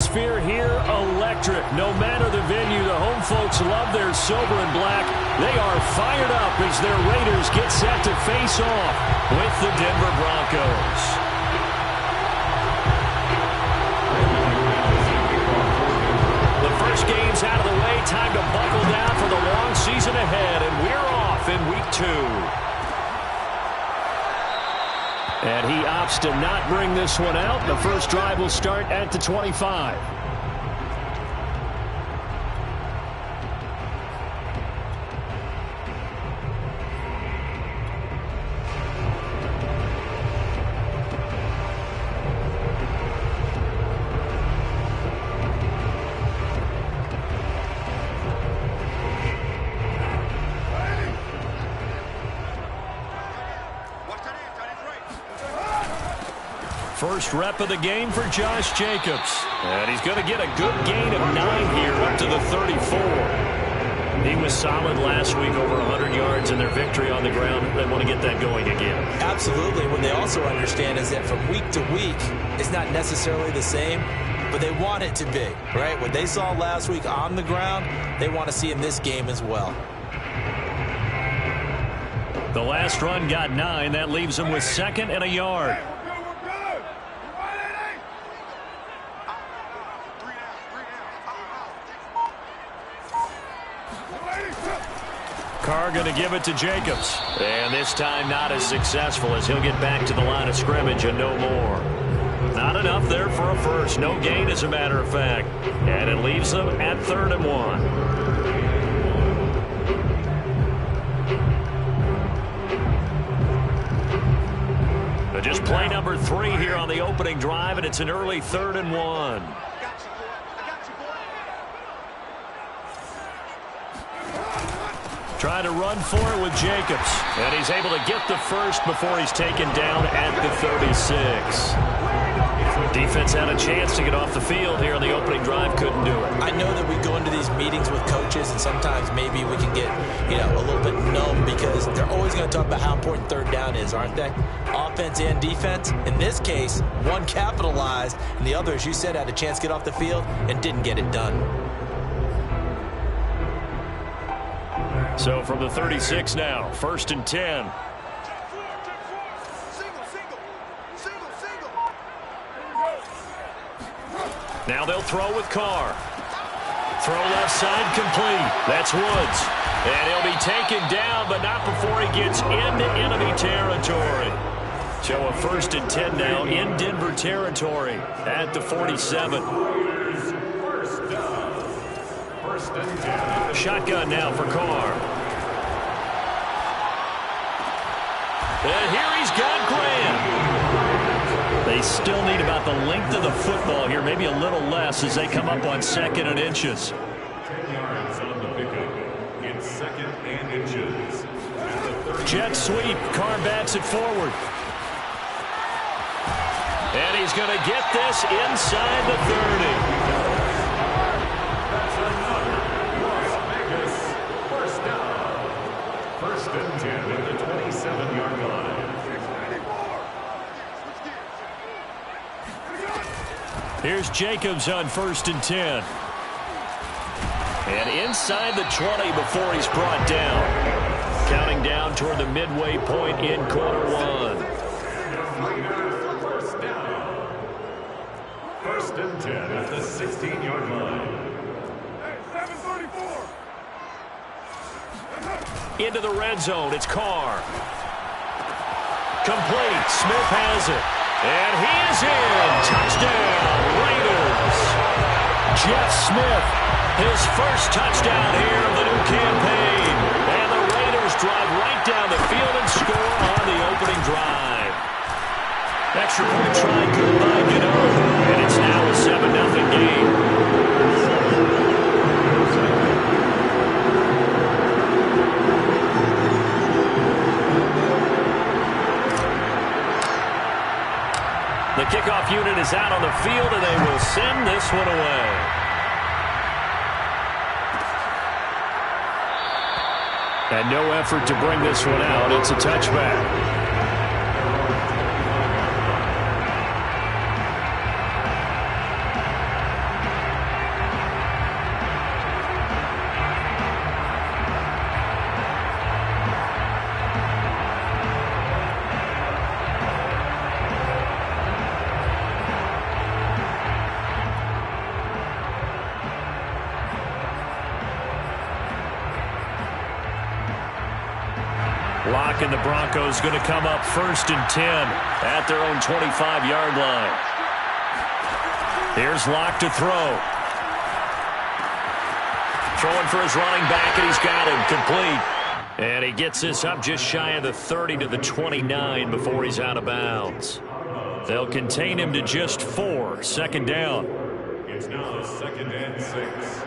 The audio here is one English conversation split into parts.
atmosphere here electric. No matter the venue, the home folks love their silver and black. They are fired up as their Raiders get set to face off with the Denver Broncos. The first game's out of the way. Time to buckle down for the long season ahead, and we're off in week 2. And he opts to not bring this one out. The first drive will start at the 25. First rep of the game for Josh Jacobs. And he's going to get a good gain of 9 here up to the 34. He was solid last week, over 100 yards in their victory on the ground. They want to get that going again. Absolutely. What they also understand is that from week to week, it's not necessarily the same, but they want it to be, right? What they saw last week on the ground, they want to see in this game as well. The last run got 9. That leaves him with 2nd and a yard. Carr going to give it to Jacobs. And this time not as successful, as he'll get back to the line of scrimmage and no more. Not enough there for a first. No gain, as a matter of fact. And it leaves them at 3rd and 1. But just play number 3 here on the opening drive, and it's an early 3rd and 1. Trying to run for it with Jacobs. And he's able to get the first before he's taken down at the 36. Defense had a chance to get off the field here on the opening drive. Couldn't do it. I know that we go into these meetings with coaches, and sometimes maybe we can get, a little bit numb because they're always going to talk about how important 3rd down is, aren't they? Offense and defense. In this case, one capitalized, and the other, as you said, had a chance to get off the field and didn't get it done. So from the 36 now, 1st and 10. Now they'll throw with Carr. Throw left side complete. That's Woods. And he'll be taken down, but not before he gets into enemy territory. So a 1st and 10 now in Denver territory at the 47. Shotgun now for Carr. And here he's got Graham. They still need about the length of the football here, maybe a little less as they come up on 2nd and inches. 10 yards on the pickup. It's 2nd and inches. Jet sweep. Carr bats it forward. And he's going to get this inside the 30. First and 10 at the 27-yard line. Here's Jacobs on 1st and 10. And inside the 20 before he's brought down. Counting down toward the midway point in quarter 1. First and 10 at the 16-yard line. Into the red zone. It's Carr. Complete. Smith has it. And he is in. Touchdown, Raiders. Jeff Smith, his first touchdown here of the new campaign. And the Raiders drive right down the field and score on the opening drive. Extra point try good by Gano. And it's now a 7-0 game. The kickoff unit is out on the field, and they will send this one away. And no effort to bring this one out. It's a touchback. LOC and the Broncos going to come up 1st and 10 at their own 25-yard line. Here's LOC to throw. Throwing for his running back, and he's got him complete. And he gets this up just shy of the 30 to the 29 before he's out of bounds. They'll contain him to just 4. 2nd down. It's now 2nd and 6.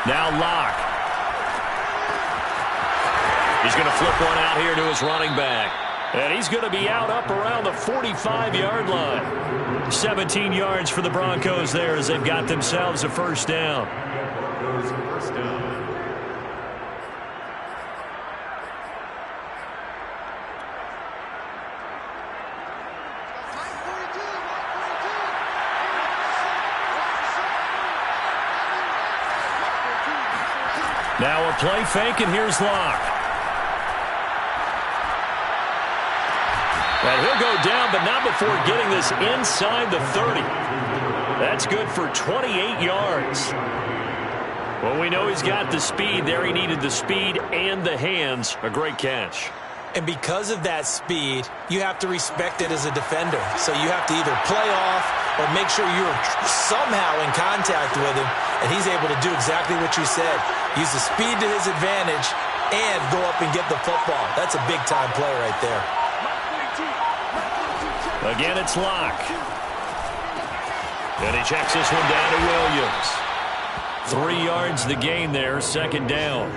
Now LOC. He's going to flip one out here to his running back. And he's going to be out up around the 45-yard line. 17 yards for the Broncos there as they've got themselves a 1st down. Broncos 1st down. Now a play fake, and here's LOC. And he'll go down, but not before getting this inside the 30. That's good for 28 yards. Well, we know he's got the speed there. He needed the speed and the hands. A great catch. And because of that speed, you have to respect it as a defender. So you have to either play off or make sure you're somehow in contact with him, and he's able to do exactly what you said. Use the speed to his advantage and go up and get the football. That's a big-time play right there. Again, it's LOC. And he checks this one down to Williams. 3 yards the gain there, 2nd down.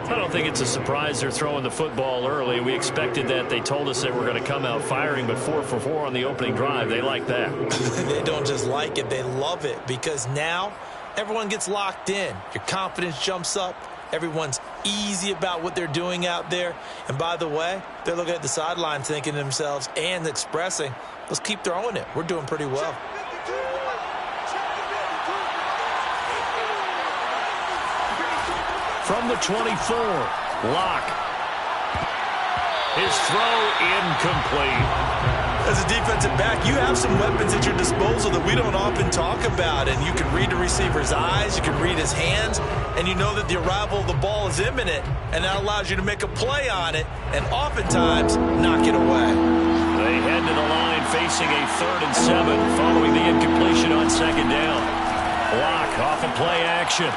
I don't think it's a surprise they're throwing the football early. We expected that. They told us they were going to come out firing, but 4 for 4 on the opening drive. They like that. They don't just like it, they love it, because now everyone gets locked in. Your confidence jumps up. Everyone's easy about what they're doing out there. And by the way, they're looking at the sideline thinking to themselves and expressing, let's keep throwing it. We're doing pretty well. From the 24, LOC. His throw incomplete. As a defensive back, you have some weapons at your disposal that we don't often talk about. And you can read the receiver's eyes, you can read his hands, and you know that the arrival of the ball is imminent. And that allows you to make a play on it and oftentimes knock it away. They head to the line facing a 3rd and 7 following the incompletion on 2nd down. LOC off of play action.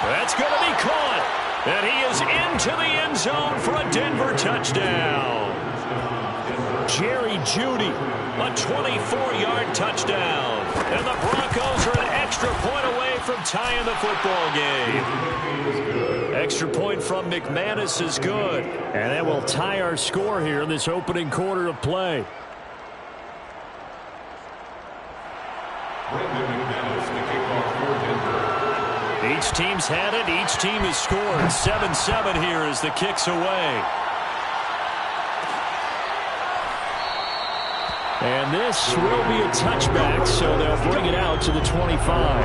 That's going to be caught. And he is into the end zone for a Denver touchdown. Jerry Jeudy, a 24-yard touchdown. And the Broncos are an extra point away from tying the football game. Extra point from McManus is good. And that will tie our score here in this opening quarter of play. Each team's had it. Each team has scored. 7-7 here as the kick's away. And this will be a touchback, so they'll bring it out to the 25.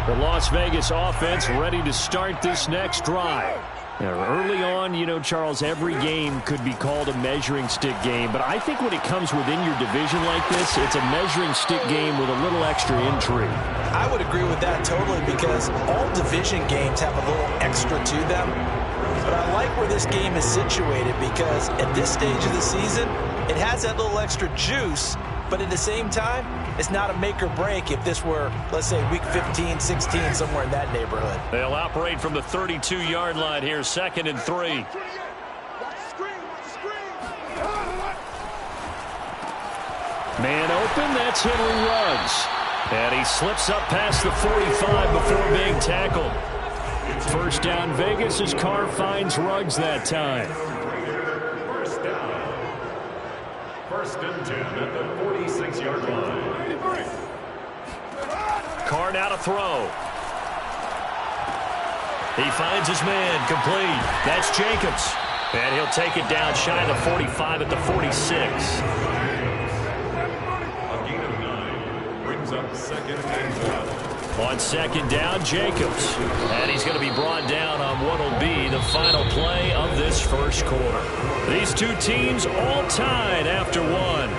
The Las Vegas offense ready to start this next drive. Now, early on, you know, Charles, every game could be called a measuring stick game. But I think when it comes within your division like this, it's a measuring stick game with a little extra intrigue. I would agree with that totally, because all division games have a little extra to them. But I like where this game is situated, because at this stage of the season, it has that little extra juice. But at the same time, it's not a make or break if this were, let's say, week 15, 16, somewhere in that neighborhood. They'll operate from the 32-yard line here, 2nd and 3. Man open, that's Henry Ruggs. And he slips up past the 45 before being tackled. 1st down Vegas as Carr finds Ruggs that time. 1st and 10 at the 46-yard line. Carr now to throw. He finds his man, complete. That's Jacobs. And he'll take it down shy of the 45 at the 46. A gain of 9 brings up second and 1. On second down, Jacobs. And he's going to be brought down on what will be the final play of this first quarter. These two teams all tied after one.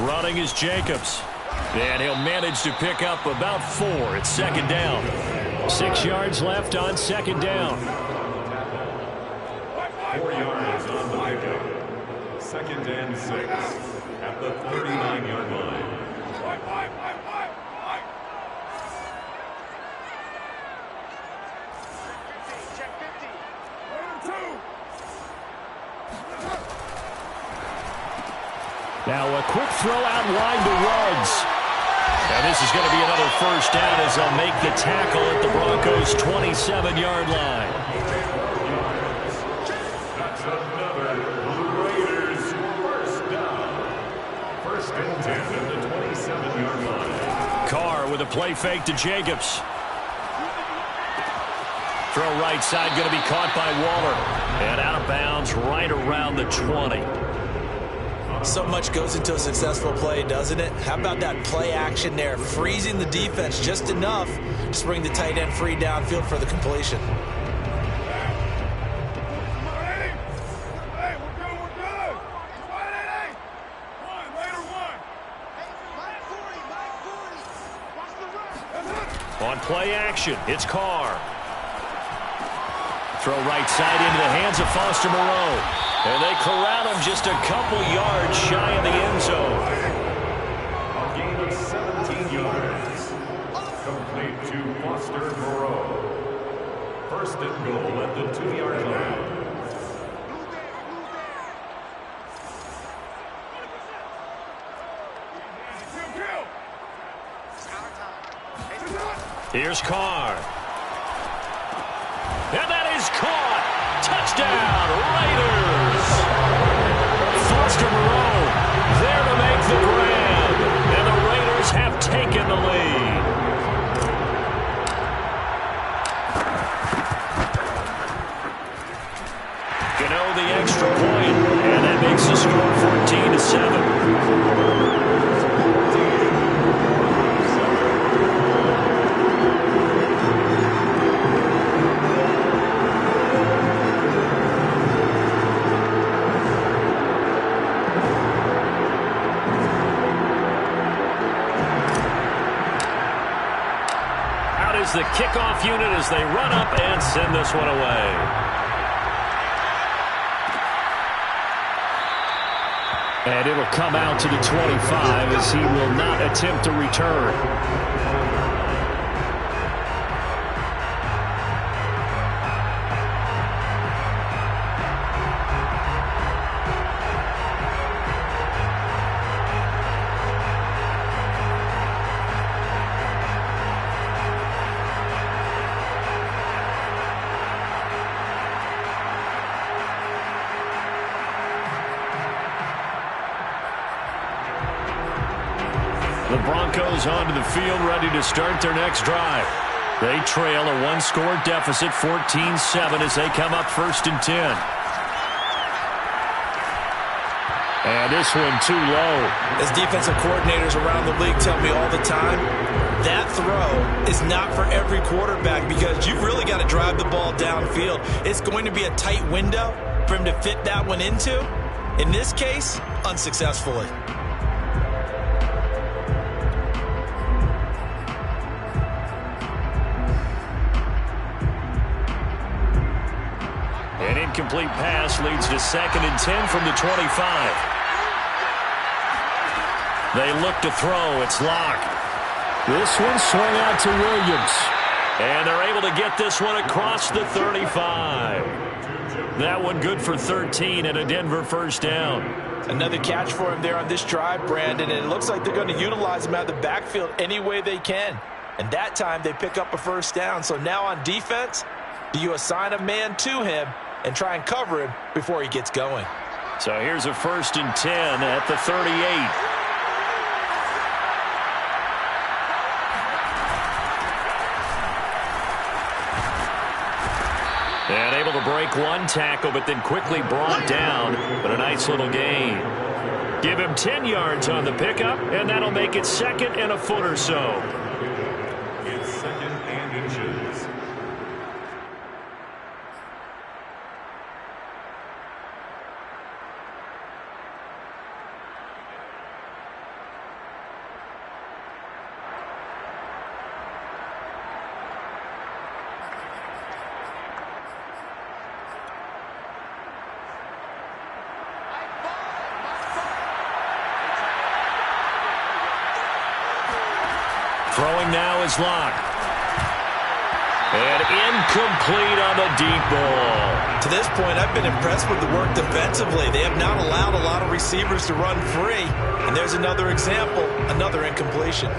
Running is Jacobs. And he'll manage to pick up about 4 at second down. 6 yards left on second down. 4 yards on the pickup. Second and 6 at the 39-yard line. Now a quick throw out wide to Ruggs. And this is going to be another first down as they'll make the tackle at the Broncos' 27-yard line. That's another Raiders first down. First and 10 at the 27-yard line. Carr with a play fake to Jacobs. Throw right side going to be caught by Waller. And out of bounds right around the 20. So much goes into a successful play, doesn't it? How about that play action there, freezing the defense just enough to bring the tight end free downfield for the completion. On play action, it's Carr. Throw right side into the hands of Foster Moreau. And they corral him just a couple yards shy of the end zone. A gain of 17 yards. Complete to Foster Moreau. First and goal at the 2-yard line. Here's Carr. And that is caught. Touchdown, Raiders. Foster Moreau there to make the grab. And the Raiders have taken the lead. Gano the extra point. And that makes the score 14-7. The kickoff unit as they run up and send this one away. And it'll come out to the 25 as he will not attempt to return. The Broncos onto the field ready to start their next drive. They trail a one-score deficit, 14-7, as they come up first and 10. And this one too low. As defensive coordinators around the league tell me all the time, that throw is not for every quarterback because you've really got to drive the ball downfield. It's going to be a tight window for him to fit that one into. In this case, unsuccessfully. An incomplete pass leads to second and 10 from the 25. They look to throw. It's LOC. This one swung out to Williams. And they're able to get this one across the 35. That one good for 13 and a Denver first down. Another catch for him there on this drive, Brandon, and it looks like they're going to utilize him out of the backfield any way they can. And that time they pick up a first down. So now on defense, do you assign a man to him and try and cover him before he gets going? So here's a 1st and 10 at the 38. And able to break one tackle, but then quickly brought down. But a nice little gain. Give him 10 yards on the pickup, and that'll make it 2nd and a foot or so. It's 2nd and inches. Throwing now is LOC. And incomplete on the deep ball. To this point, I've been impressed with the work defensively. They have not allowed a lot of receivers to run free. And there's another example, another incompletion.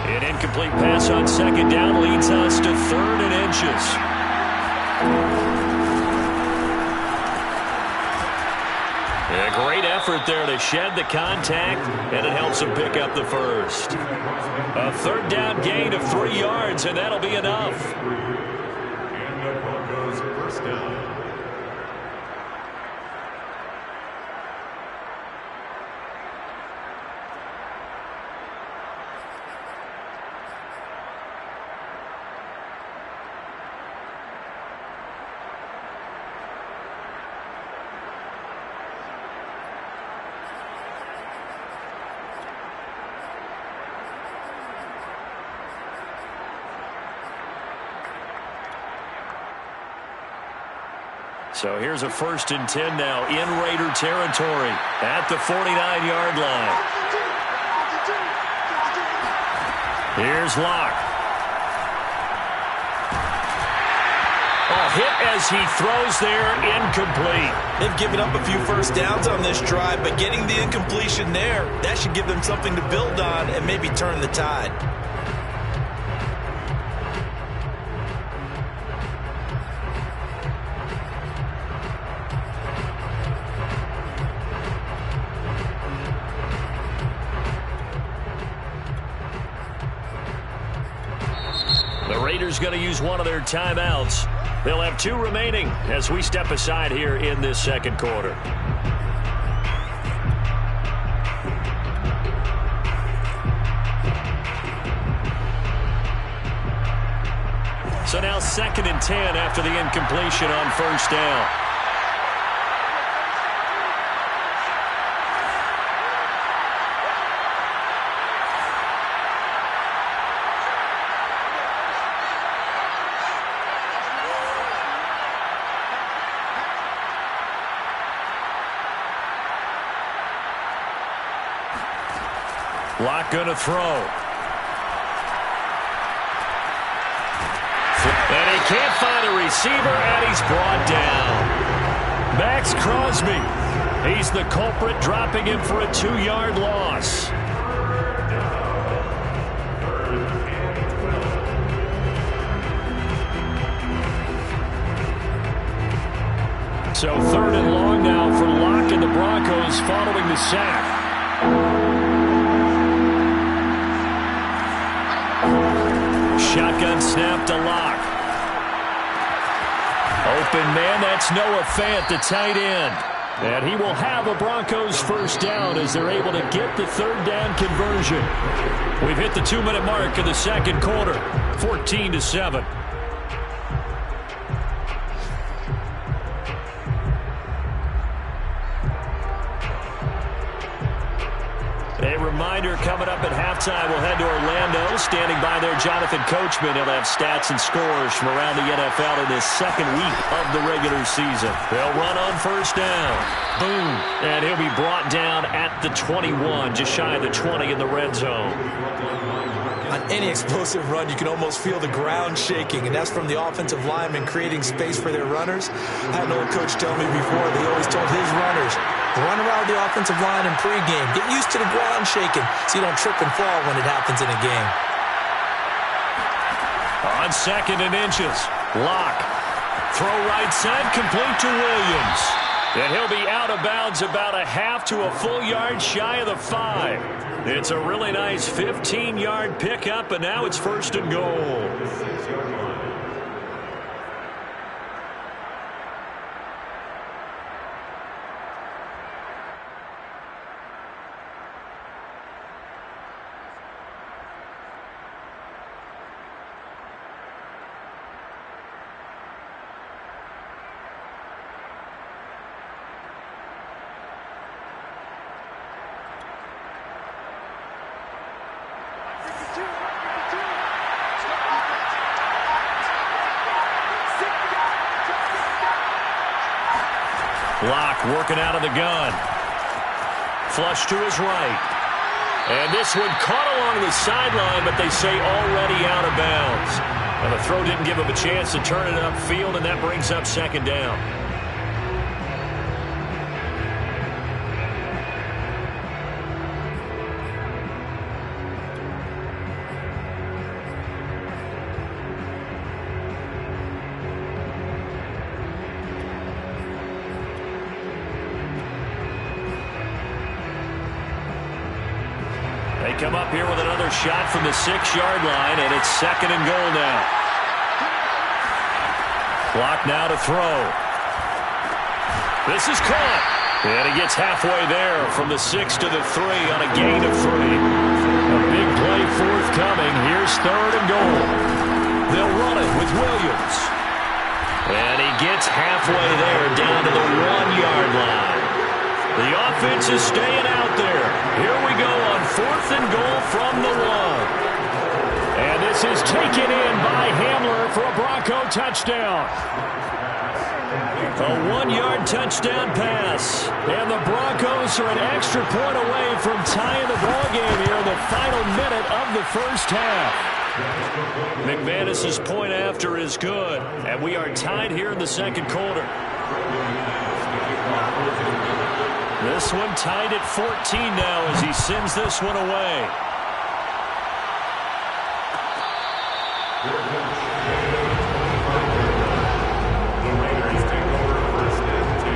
An incomplete pass on 2nd down leads us to 3rd and inches. A great effort there to shed the contact, and it helps him pick up the first. A 3rd down gain of 3 yards, and that'll be enough. And the Broncos first down. So here's a 1st and 10 now in Raider territory at the 49-yard line. Here's LOC. Hit as he throws there, incomplete. They've given up a few first downs on this drive, but getting the incompletion there, that should give them something to build on and maybe turn the tide. The Raiders going to use one of their timeouts. They'll have 2 remaining as we step aside here in this 2nd quarter. So now 2nd and 10 after the incompletion on 1st down. LOC going to throw. And he can't find a receiver, and he's brought down. Max Crosby. He's the culprit, dropping him for a 2-yard loss. So 3rd and long now for LOC and the Broncos following the sack. Shotgun snap to LOC. Open man, that's Noah Fant, the tight end. And he will have a Broncos first down as they're able to get the 3rd down conversion. We've hit the 2-minute mark of the 2nd quarter, 14-7. A reminder coming up at halftime, we'll head to Orlando. Standing by there, Jonathan Coachman. He'll have stats and scores from around the NFL in this second week of the regular season. They'll run on first down. Boom. And he'll be brought down at the 21, just shy of the 20 in the red zone. On any explosive run, you can almost feel the ground shaking, and that's from the offensive linemen creating space for their runners. I had an old coach tell me before, they always told his runners, run around the offensive line in pregame. Get used to the ground shaking so you don't trip and fall when it happens in a game. On 2nd and inches, LOC. Throw right side, complete to Williams. And he'll be out of bounds about a half to a full yard shy of the 5. It's a really nice 15-yard pickup, and now it's 1st and goal. LOC working out of the gun. Flush to his right. And this one caught along the sideline, but they say already out of bounds. And the throw didn't give him a chance to turn it upfield, and that brings up 2nd down. They come up here with another shot from the 6-yard line, and it's 2nd and goal now. LOC now to throw. This is caught. And he gets halfway there from the 6 to the 3 on a gain of 3. A big play forthcoming. Here's 3rd and goal. They'll run it with Williams. And he gets halfway there down to the 1-yard line. The offense is staying out there. Here we go on 4th and goal from the 1. And this is taken in by Hamler for a Bronco touchdown. A 1-yard touchdown pass. And the Broncos are an extra point away from tying the ballgame here in the final minute of the first half. McManus's point after is good. And we are tied here in the 2nd quarter. This one tied at 14 now as he sends this one away. The Raiders take over 1st and 10.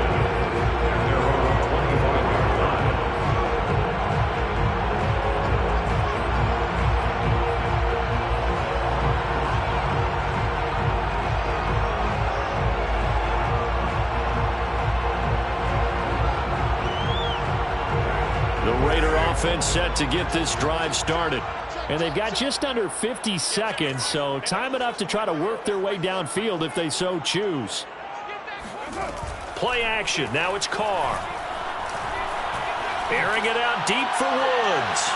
And they're on the 25-yard line. The Raider offense set to get this drive started. And they've got just under 50 seconds, so time enough to try to work their way downfield if they so choose. Play action. Now it's Carr. Airing it out deep for Woods.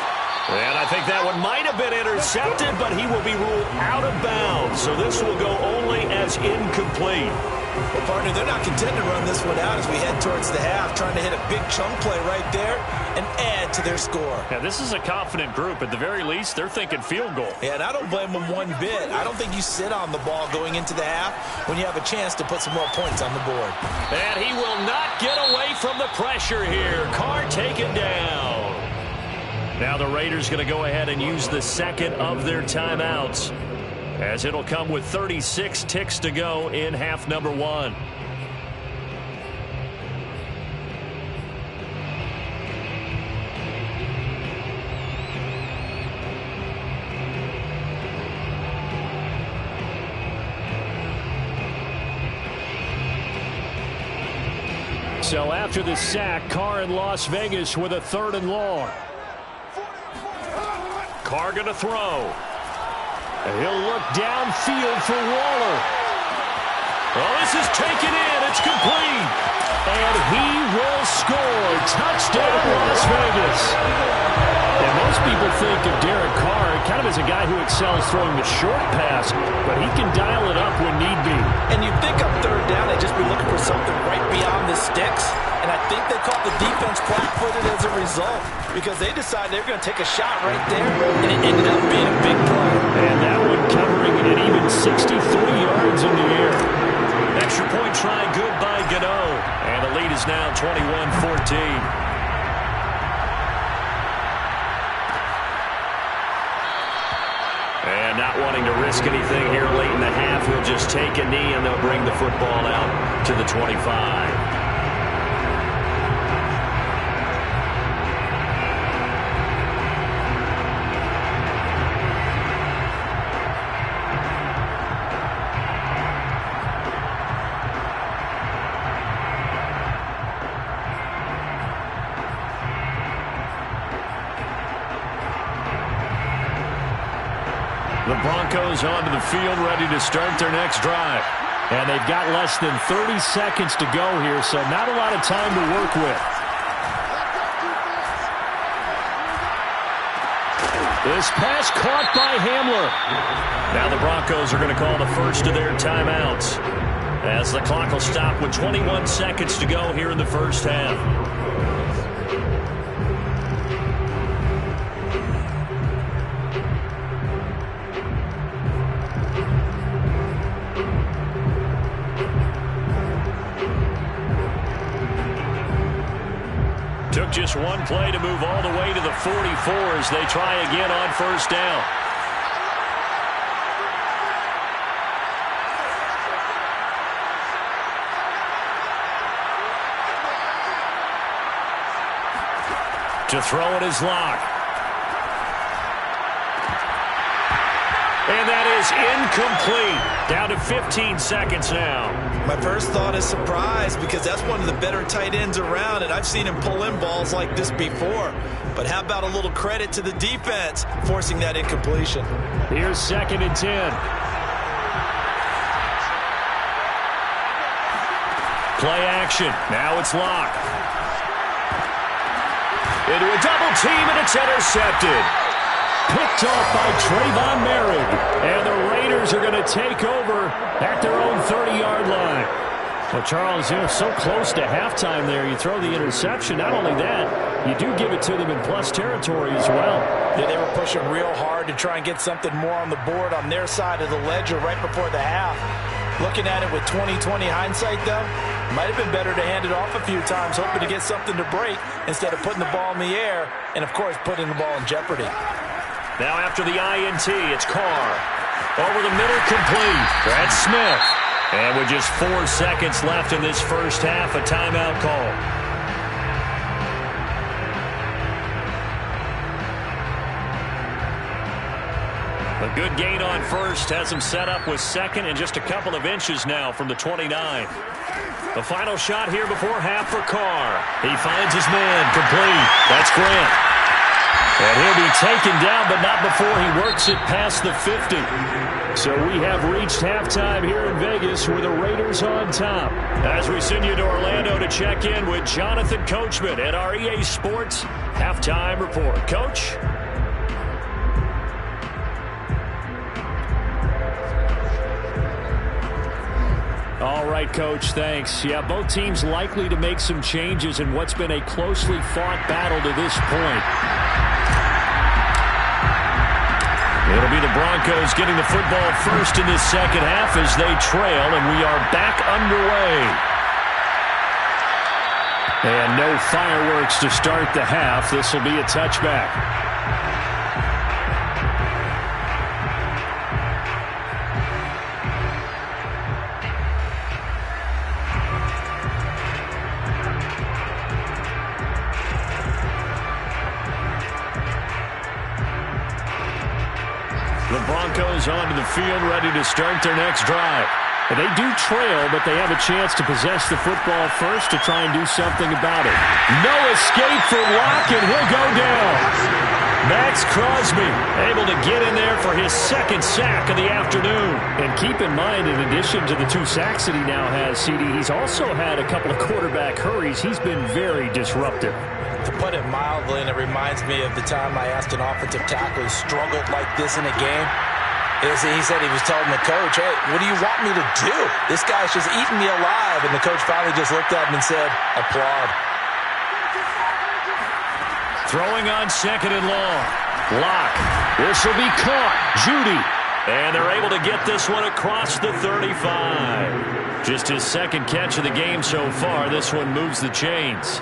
And I think that one might have been intercepted, but he will be ruled out of bounds. So this will go only as incomplete. Well, partner, they're not content to run this one out as we head towards the half, trying to hit a big chunk play right there and add to their score. Yeah, this is a confident group. At the very least, they're thinking field goal. Yeah, and I don't blame them one bit. I don't think you sit on the ball going into the half when you have a chance to put some more points on the board. And he will not get away from the pressure here. Carr taken down. Now the Raiders going to go ahead and use the 2nd of their timeouts, as it'll come with 36 ticks to go in half number 1. So after the sack, Carr in Las Vegas with a 3rd and long. Carr going to throw. And he'll look downfield for Waller. Oh, this is taken in. It's complete. And he will score. Touchdown, Las Vegas. And most people think of Derek Carr kind of as a guy who excels throwing the short pass, but he can dial it up when need be. And you think on third down, they'd just be looking for something right beyond the sticks. And I think they caught the defense flat-footed as a result because they decided they were going to take a shot right there, and it ended up being a big play. And that one covering at even 63 yards in the air. Extra point try good by Gano. And the lead is now 21-14. And not wanting to risk anything here late in the half, he'll just take a knee and they'll bring the football out to the 25. The Broncos onto the field, ready to start their next drive. And they've got less than 30 seconds to go here, so not a lot of time to work with. This pass caught by Hamler. Now the Broncos are going to call the first of their timeouts, as the clock will stop with 21 seconds to go here in the first half. Took just one play to move all the way to the 44 as they try again on first down. To throw it is LOC. And that is incomplete. Down to 15 seconds now. My first thought is surprise because that's one of the better tight ends around, and I've seen him pull in balls like this before. But how about a little credit to the defense forcing that incompletion? Here's 2nd and 10. Play action. Now it's LOC. Into a double team, and it's intercepted. Picked off by Trayvon Merrick. And the Raiders are going to take over at their own 30-yard line. Well, Charles, so close to halftime there. You throw the interception. Not only that, you do give it to them in plus territory as well. Yeah, they were pushing real hard to try and get something more on the board on their side of the ledger right before the half. Looking at it with 20/20 hindsight, though, might have been better to hand it off a few times, hoping to get something to break instead of putting the ball in the air and, of course, putting the ball in jeopardy. Now after the INT, it's Carr. Over the middle, complete. That's Smith. And with just 4 seconds left in this first half, a timeout call. A good gain on first has him set up with second and just a couple of inches now from the 29. The final shot here before half for Carr. He finds his man, complete. That's Grant. And he'll be taken down, but not before he works it past the 50. So we have reached halftime here in Vegas with the Raiders on top. As we send you to Orlando to check in with Jonathan Coachman at our EA Sports Halftime Report. Coach? All right, Coach, thanks. Yeah, both teams likely to make some changes in what's been a closely fought battle to this point. It'll be the Broncos getting the football first in this second half as they trail, and we are back underway. And no fireworks to start the half. This will be a touchback. The Broncos onto the field, ready to start their next drive. And they do trail, but they have a chance to possess the football first to try and do something about it. No escape for LOC, and he'll go down. Max Crosby able to get in there for his second sack of the afternoon. And keep in mind, in addition to the 2 sacks that he now has, CD, he's also had a couple of quarterback hurries. He's been very disruptive. To put it mildly, and it reminds me of the time I asked an offensive tackle who struggled like this in a game. He said he was telling the coach, hey, what do you want me to do? This guy's just eating me alive. And the coach finally just looked at him and said, applaud. Throwing on 2nd and long. LOC. This will be caught. Judy. And they're able to get this one across the 35. Just his 2nd catch of the game so far. This one moves the chains.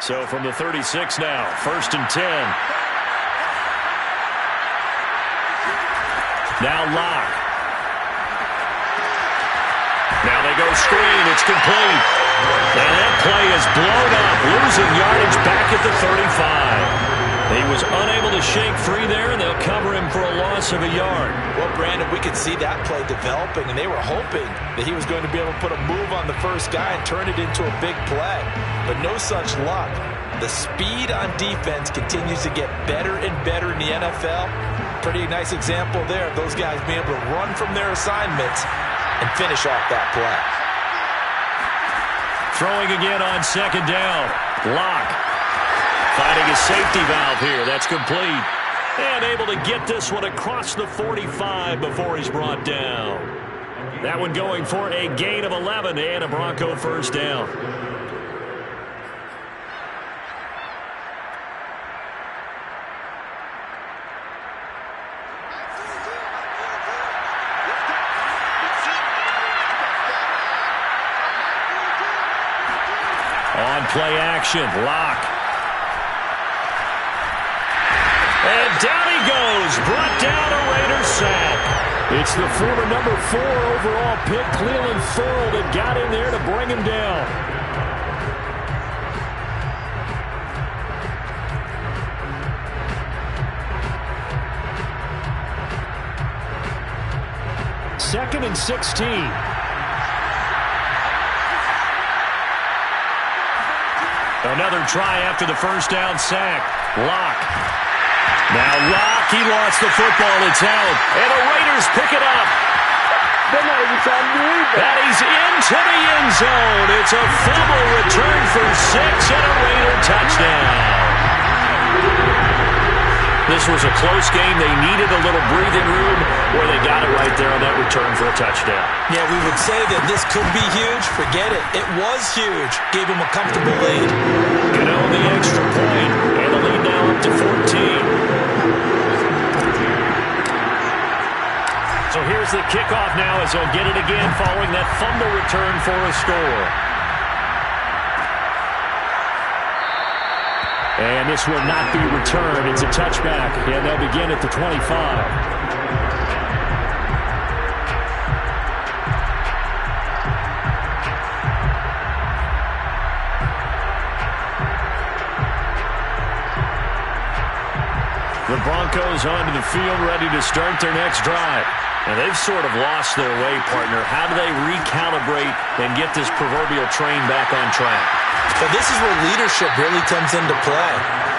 So from the 36 now, 1st and 10. Now LOC. Now they go screen. It's complete. And that play is blown up, losing yardage back at the 35. He was unable to shake free there, and they'll cover him for a loss of a yard. Well, Brandon, we could see that play developing, and they were hoping that he was going to be able to put a move on the first guy and turn it into a big play. But no such luck. The speed on defense continues to get better and better in the NFL. Pretty nice example there of those guys being able to run from their assignments and finish off that play. Throwing again on 2nd down. LOC. Finding a safety valve here. That's complete. And able to get this one across the 45 before he's brought down. That one going for a gain of 11 and a Bronco first down. On play action, LOC. And down he goes, brought down a Raider sack. It's the former number 4 overall pick, Cleveland Thorold, that got in there to bring him down. Second and 16. Another try after the first down sack. LOC. Now LOC, he lost the football. It's out. And the Raiders pick it up. That he's into the end zone. It's a fumble return for 6 and a Raider touchdown. This was a close game. They needed a little breathing room where they got it right there on that return for a touchdown. Yeah, we would say that this could be huge. Forget it. It was huge. Gave him a comfortable lead. Gano the extra point. And the lead now up to 14. So here's the kickoff now as they'll get it again following that fumble return for a score. And this will not be returned. It's a touchback, and they'll begin at the 25. The Broncos onto the field ready to start their next drive. And they've sort of lost their way, partner. How do they recalibrate and get this proverbial train back on track? But this is where leadership really comes into play.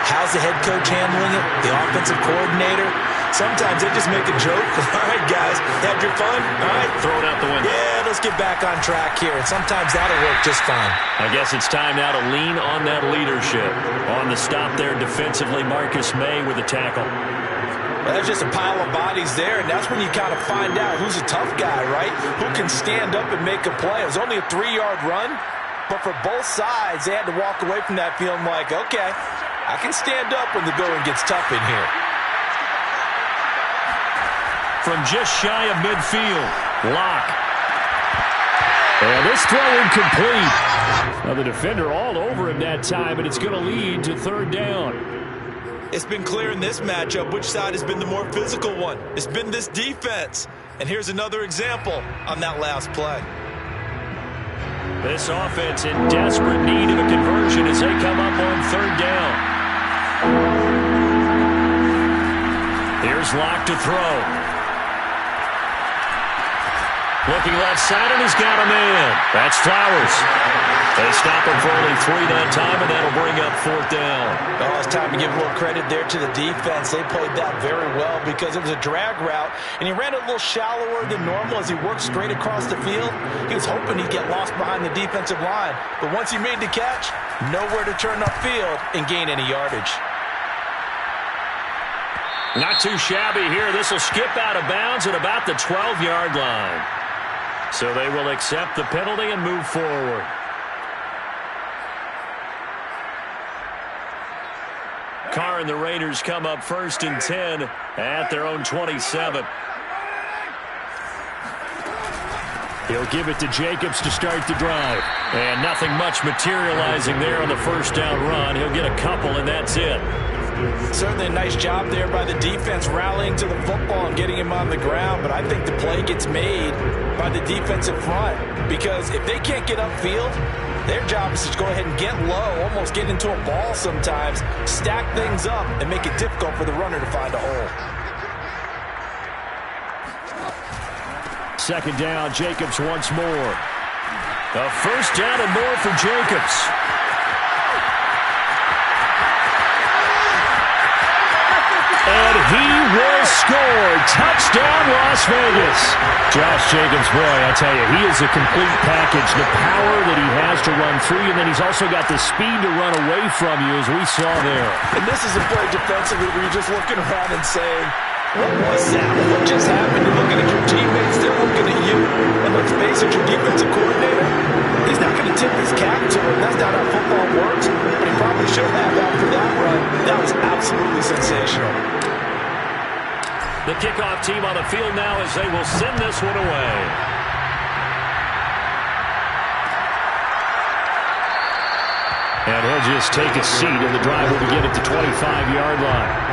How's the head coach handling it? The offensive coordinator? Sometimes they just make a joke. All right, guys, had your fun? All right. Throw it out the window. Yeah, let's get back on track here. And sometimes that'll work just fine. I guess it's time now to lean on that leadership. On the stop there defensively, Marcus May with a tackle. Well, there's just a pile of bodies there, and that's when you kind of find out who's a tough guy, right? Who can stand up and make a play. It was only a 3-yard run, but for both sides, they had to walk away from that feeling like, okay, I can stand up when the going gets tough in here. From just shy of midfield, LOC. And this throw incomplete. Now the defender all over him that time, and it's going to lead to 3rd down. It's been clear in this matchup which side has been the more physical one. It's been this defense. And here's another example on that last play. This offense in desperate need of a conversion as they come up on 3rd down. Here's LOC to throw. Looking left side, and he's got a man. That's Flowers. They stop him for only 3 that time, and that'll bring up 4th down. Oh, it's time to give a little credit there to the defense. They played that very well because it was a drag route, and he ran it a little shallower than normal as he worked straight across the field. He was hoping he'd get lost behind the defensive line, but once he made the catch, nowhere to turn upfield and gain any yardage. Not too shabby here. This will skip out of bounds at about the 12-yard line. So they will accept the penalty and move forward. Carr and the Raiders come up 1st and 10 at their own 27. He'll give it to Jacobs to start the drive. And nothing much materializing there on the 1st down run. He'll get a couple, and that's it. Certainly a nice job there by the defense rallying to the football and getting him on the ground, but I think the play gets made by the defensive front because if they can't get upfield, their job is to go ahead and get low, almost get into a ball sometimes, stack things up, and make it difficult for the runner to find a hole. 2nd down, Jacobs once more. A 1st down and more for Jacobs. And he will score. Touchdown, Las Vegas. Josh Jacobs, boy, I tell you, he is a complete package. The power that he has to run through you, and then he's also got the speed to run away from you, as we saw there. And this is a play defensively where you're just looking around and saying, what was that? What just happened? You're looking at your teammates, they're looking at you. And let's face it, your defensive coordinator, he's not going to tip his cap to him. That's not how football works. But he probably should have after that run. That was absolutely sensational. The kickoff team on the field now as they will send this one away. And he'll just take a seat, and the drive will begin at the 25-yard line.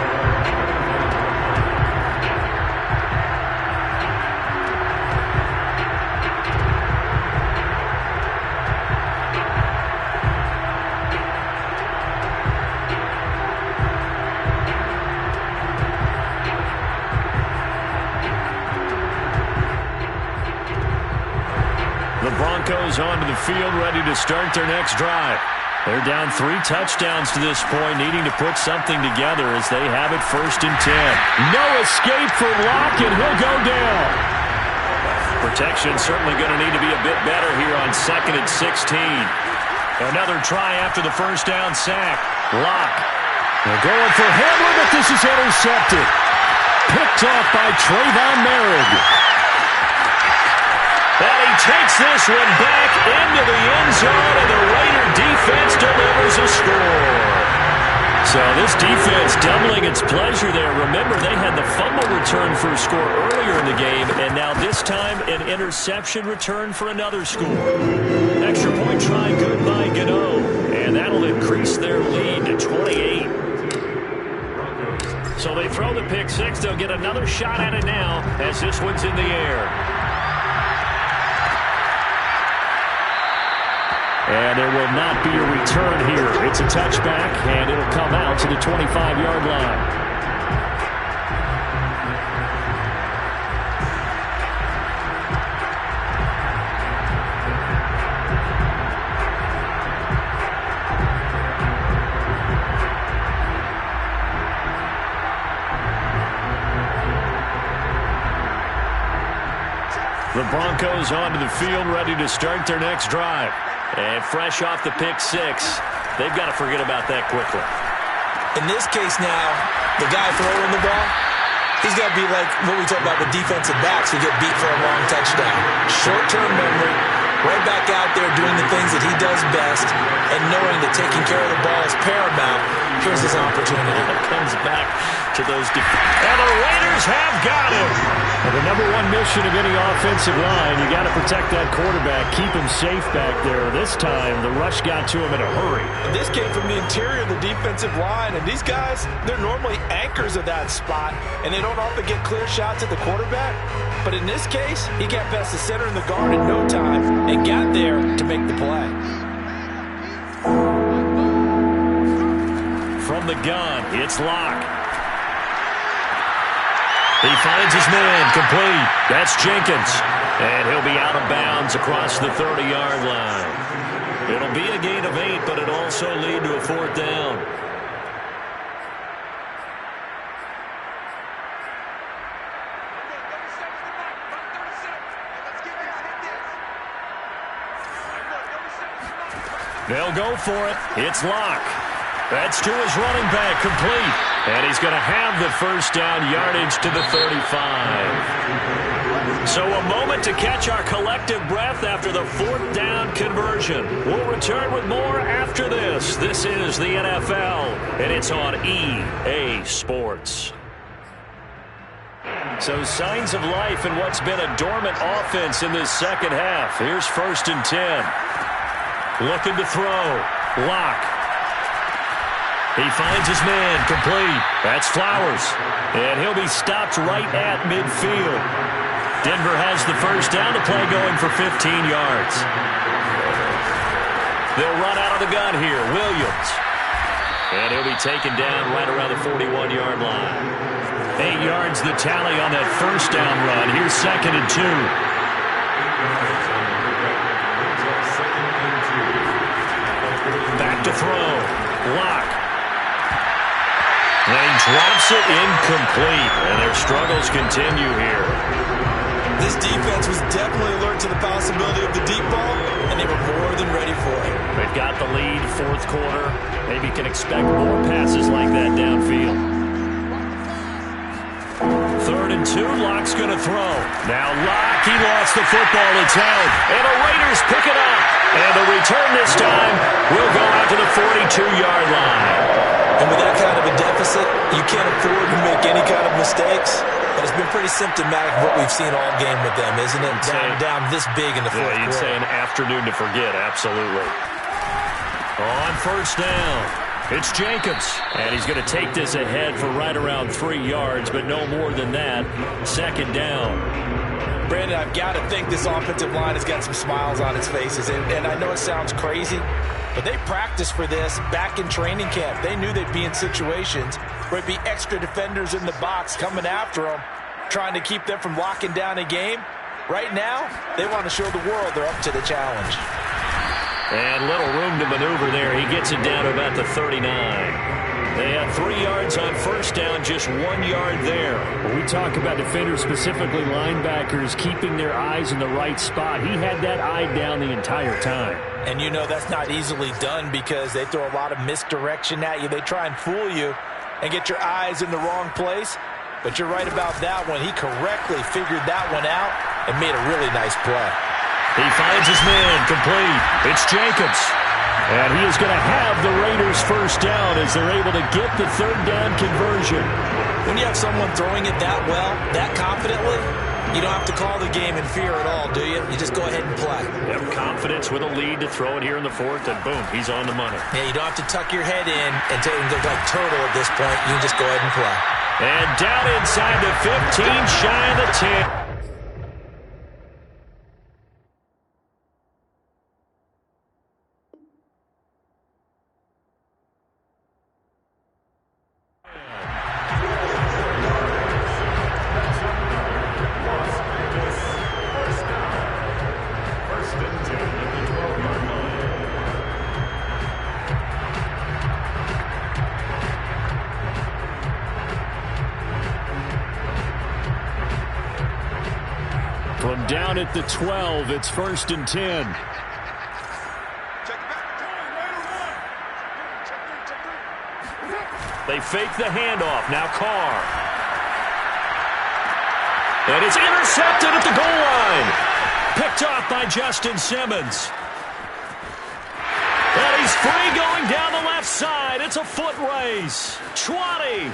The Broncos onto the field, ready to start their next drive. They're down 3 touchdowns to this point, needing to put something together as they have it 1st and 10. No escape for LOC, and he'll go down. Protection certainly going to need to be a bit better here on 2nd and 16. Another try after the 1st down sack. LOC. They're going for Hamler, but this is intercepted. Picked off by Trayvon Merrick. And he takes this one back into the end zone, and the Raider defense delivers a score. So this defense doubling its pleasure there. Remember, they had the fumble return for a score earlier in the game, and now this time an interception return for another score. Extra point try good by Gano, and that'll increase their lead to 28. So they throw the pick six. They'll get another shot at it now as this one's in the air. And there will not be a return here. It's a touchback, and it'll come out to the 25-yard line. The Broncos onto the field, ready to start their next drive. And fresh off the pick six, they've got to forget about that quickly. In this case now, the guy throwing the ball, he's got to be like what we talk about with defensive backs who get beat for a long touchdown. Short-term memory, right back out there doing the things that he does best, and knowing that taking care of the ball is paramount. Here's his opportunity. Comes back to those and the Raiders have got him. And the number one mission of any offensive line, you got to protect that quarterback, keep him safe back there. This time, the rush got to him in a hurry. This came from the interior of the defensive line, and these guys, they're normally anchors of that spot, and they don't often get clear shots at the quarterback. But in this case, he got past the center and the guard in no time and got there to make the play. From the gun, it's LOC. He finds his man, complete. That's Jenkins. And he'll be out of bounds across the 30-yard line. It'll be a gain of 8, but it'll also lead to a 4th down. They'll go for it. It's LOC. That's to his running back, complete. And he's going to have the first down, yardage to the 35. So a moment to catch our collective breath after the 4th down conversion. We'll return with more after this. This is the NFL, and it's on EA Sports. So signs of life in what's been a dormant offense in this second half. Here's 1st and 10. Looking to throw. LOC. He finds his man, complete. That's Flowers. And he'll be stopped right at midfield. Denver has the first down to play, going for 15 yards. They'll run out of the gun here. Williams. And he'll be taken down right around the 41-yard line. 8 yards the tally on that first down run. Here's 2nd and 2. Back to throw. LOC. And he drops it incomplete. And their struggles continue here. This defense was definitely alert to the possibility of the deep ball, and they were more than ready for it. They've got the lead, 4th quarter. Maybe can expect more passes like that downfield. 3rd and 2, LOC's going to throw. Now LOC, he lost the football. It's held. And the Raiders pick it up. And the return this time will go out to the 42-yard line. And with that kind of a deficit, you can't afford to make any kind of mistakes. But it's been pretty symptomatic of what we've seen all game with them, isn't it? Down this big in the 4th quarter. You'd say an afternoon to forget, absolutely. On 1st down, it's Jacobs. And he's going to take this ahead for right around 3 yards, but no more than that. 2nd down. Brandon, I've got to think this offensive line has got some smiles on its faces. And I know it sounds crazy, but they practiced for this back in training camp. They knew they'd be in situations where it'd be extra defenders in the box coming after them, trying to keep them from locking down a game. Right now, they want to show the world they're up to the challenge. And little room to maneuver there. He gets it down to about the 39. They had 3 yards on 1st down, just 1 yard there. When we talk about defenders, specifically linebackers, keeping their eyes in the right spot, he had that eye down the entire time. And you know that's not easily done because they throw a lot of misdirection at you. They try and fool you and get your eyes in the wrong place. But you're right about that one. He correctly figured that one out and made a really nice play. He finds his man, complete. It's Jacobs. And he is going to have the Raiders first down as they're able to get the 3rd down conversion. When you have someone throwing it that well, that confidently, you don't have to call the game in fear at all, do you? You just go ahead and play. Have confidence with a lead to throw it here in the 4th, and boom, he's on the money. Yeah, you don't have to tuck your head in and look like turtle at this point. You can just go ahead and play. And down inside the 15, shy of the 10. From down at the 12, it's 1st and 10. They fake the handoff. Now Carr. And it's intercepted at the goal line. Picked off by Justin Simmons. And he's free going down the left side. It's a foot race. 20.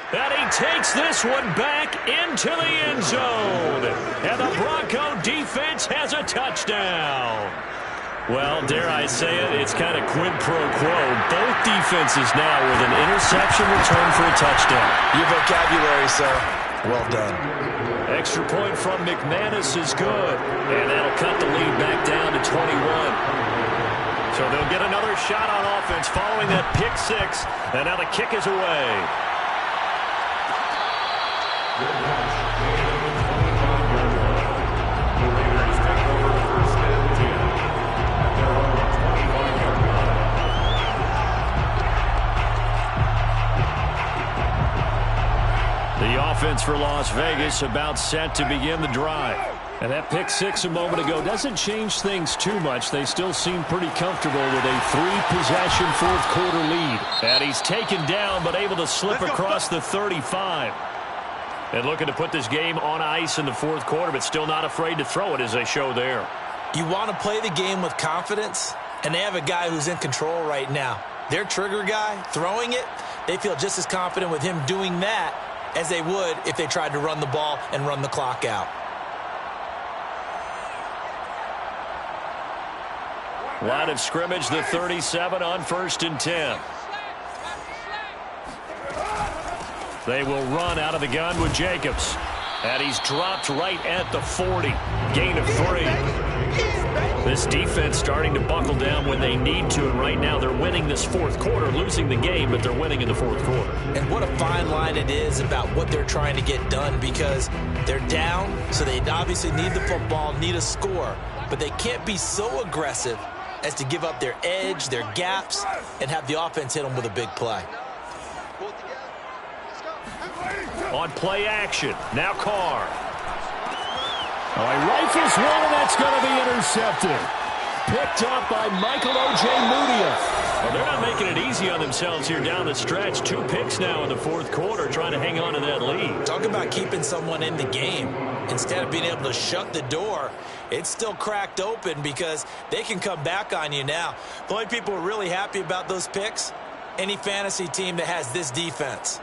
And he takes this one back into the end zone. And the Bronco defense has a touchdown. Well, dare I say it, it's kind of quid pro quo. Both defenses now with an interception return for a touchdown. Your vocabulary, sir. Well done. Extra point from McManus is good. And that'll cut the lead back down to 21. So they'll get another shot on offense following that pick six. And now the kick is away. Good catch. Gain of the 25-yard line. The Raiders take over 1st and 10 at their own 25-yard line. The offense for Las Vegas about set to begin the drive. And that pick six a moment ago doesn't change things too much. They still seem pretty comfortable with a 3-possession fourth-quarter lead. And he's taken down but able to slip across the 35. And looking to put this game on ice in the fourth quarter, but still not afraid to throw it as they show there. You want to play the game with confidence, and they have a guy who's in control right now. Their trigger guy, throwing it, they feel just as confident with him doing that as they would if they tried to run the ball and run the clock out. Line of scrimmage, the 37 on 1st and 10. They will run out of the gun with Jacobs. And he's dropped right at the 40. Gain of 3. This defense starting to buckle down when they need to. And right now they're winning this fourth quarter, losing the game, but they're winning in the fourth quarter. And what a fine line it is about what they're trying to get done, because they're down, so they obviously need the football, need a score. But they can't be so aggressive as to give up their edge, their gaps, and have the offense hit them with a big play. On play action, now Carr. Oh, he rifles one, and that's going to be intercepted. Picked up by Michael O.J. Mudia. Well, they're not making it easy on themselves here down the stretch. 2 picks now in the fourth quarter, trying to hang on to that lead. Talk about keeping someone in the game. Instead of being able to shut the door, it's still cracked open because they can come back on you now. The only people who are really happy about those picks, any fantasy team that has this defense.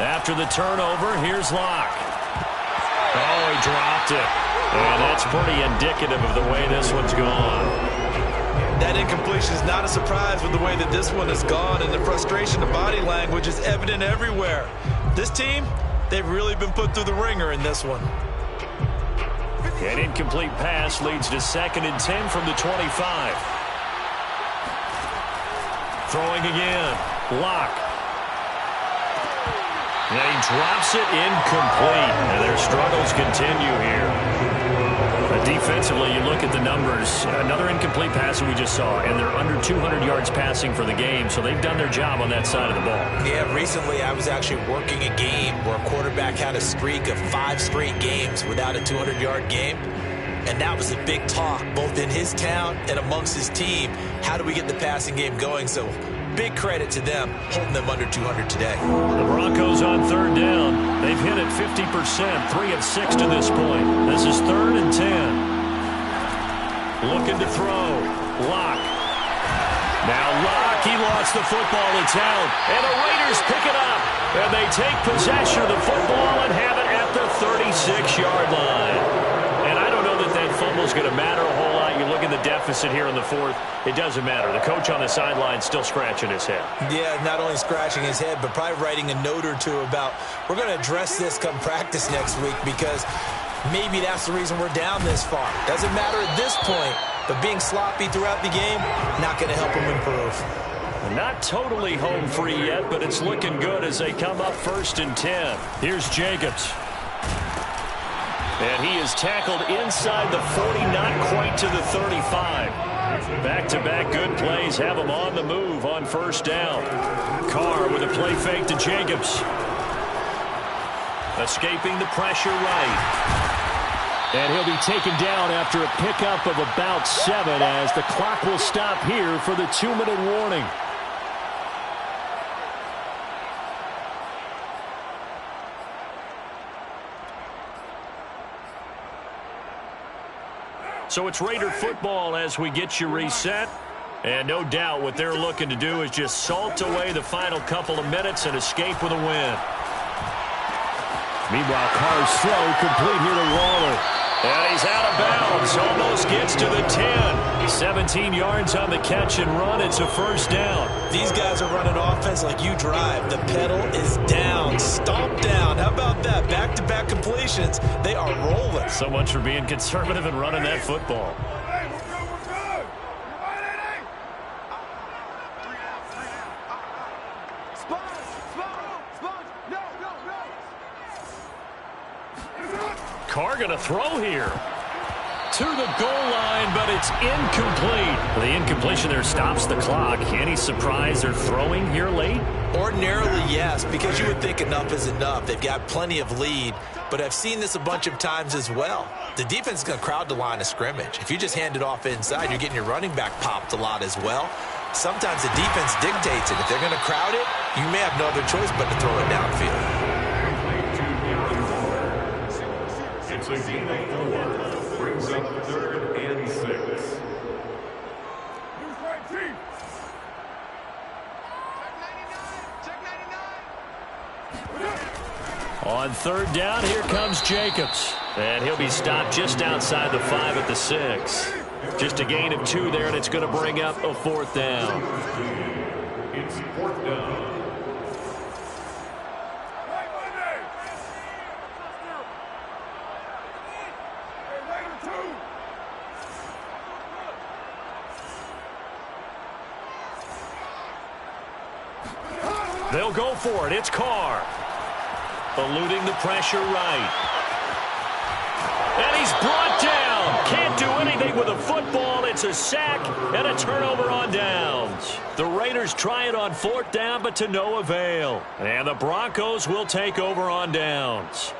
After the turnover, here's LOC. Oh, he dropped it. And that's pretty indicative of the way this one's gone. That incompletion is not a surprise with the way that this one has gone, and the frustration, the body language is evident everywhere. This team, they've really been put through the ringer in this one. An incomplete pass leads to 2nd and 10 from the 25. Throwing again. LOC. And he drops it incomplete. And their struggles continue here. Defensively, you look at the numbers. Another incomplete pass that we just saw, and they're under 200 yards passing for the game, so they've done their job on that side of the ball. Yeah, recently I was actually working a game where a quarterback had a streak of 5 straight games without a 200-yard game, and that was a big talk, both in his town and amongst his team. How do we get the passing game going? So big credit to them, holding them under 200 today. The Broncos on 3rd down. They've hit it 50%, 3 of 6 to this point. This is 3rd and 10. Looking to throw. LOC. Now LOC, he lost the football. It's out. And the Raiders pick it up. And they take possession of the football and have it at the 36-yard line. And I don't know that that fumble is going to matter a whole lot. You look at the deficit here in the fourth. It doesn't matter. The coach on the sideline still scratching his head. Yeah, not only scratching his head, but probably writing a note or two about, we're going to address this come practice next week, because maybe that's the reason we're down this far. Doesn't matter at this point, but being sloppy throughout the game, not going to help them improve. Not totally home free yet, but it's looking good as they come up 1st and 10. Here's Jacobs. And he is tackled inside the 40, not quite to the 35. Back-to-back good plays have him on the move on 1st down. Carr with a play fake to Jacobs. Escaping the pressure right. And he'll be taken down after a pickup of about 7 as the clock will stop here for the 2-minute warning. So it's Raider football as we get you reset. And no doubt what they're looking to do is just salt away the final couple of minutes and escape with a win. Meanwhile, Carr's throw complete here to Waller. And he's out of bounds. Almost gets to the 10. 17 yards on the catch and run. It's a first down. These guys are running offense like you drive. The pedal is down. Stomp down. How about that? Back-to-back completions. They are rolling. So much for being conservative and running that football. Carr going to throw here. To the goal line, but it's incomplete. The incompletion there stops the clock. Any surprise they're throwing here late? Ordinarily, yes, because you would think enough is enough. They've got plenty of lead, but I've seen this a bunch of times as well. The defense is going to crowd the line of scrimmage. If you just hand it off inside, you're getting your running back popped a lot as well. Sometimes the defense dictates it. If they're going to crowd it, you may have no other choice but to throw it downfield. It's a gain of 4. Brings up 3rd and 6. On 3rd down, here comes Jacobs. And he'll be stopped just outside the 5 at the 6. Just a gain of 2 there, and it's going to bring up a 4th down. It's 4th down. They'll go for it. It's Carr. Eluding the pressure right. And he's brought down. Can't do anything with a football. It's a sack and a turnover on downs. The Raiders try it on 4th down, but to no avail. And the Broncos will take over on downs.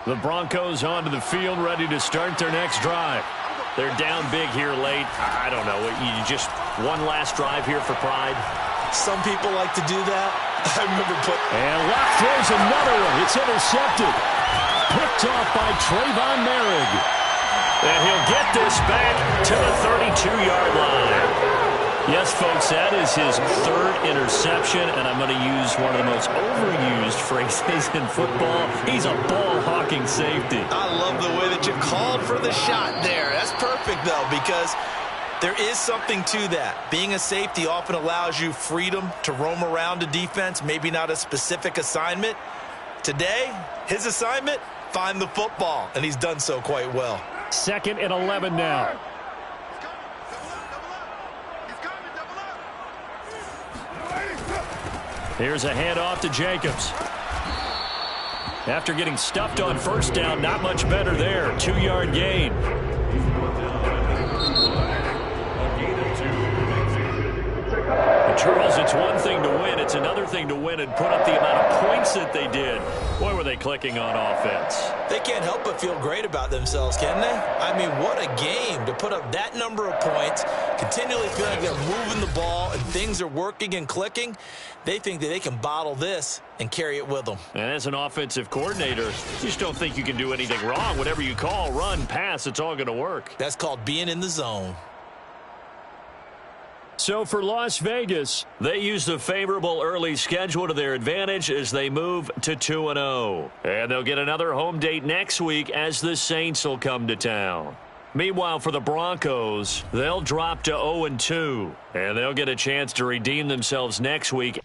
The Broncos onto the field, ready to start their next drive. They're down big here late. I don't know. You just one last drive here for pride. Some people like to do that. I remember And Locke throws another one. It's intercepted. Picked off by Trayvon Merrick. And he'll get this back to the 32-yard line. Yes, folks, that is his 3rd interception, and I'm going to use one of the most overused phrases in football. He's a ball-hawking safety. I love the way that you called for the shot there. That's perfect, though, because there is something to that. Being a safety often allows you freedom to roam around a defense, maybe not a specific assignment. Today, his assignment, find the football, and he's done so quite well. 2nd and 11 now. Here's a handoff to Jacobs. After getting stuffed on 1st down, not much better there. 2-yard gain. Charles, it's one thing to win. It's another thing to win and put up the amount of points that they did. Boy, were they clicking on offense. They can't help but feel great about themselves, can they? I mean, what a game to put up that number of points, continually feel like they're moving the ball and things are working and clicking. They think that they can bottle this and carry it with them. And as an offensive coordinator, you just don't think you can do anything wrong. Whatever you call, run, pass, it's all going to work. That's called being in the zone. So for Las Vegas, they use the favorable early schedule to their advantage as they move to 2-0. And they'll get another home date next week as the Saints will come to town. Meanwhile, for the Broncos, they'll drop to 0-2. And they'll get a chance to redeem themselves next week.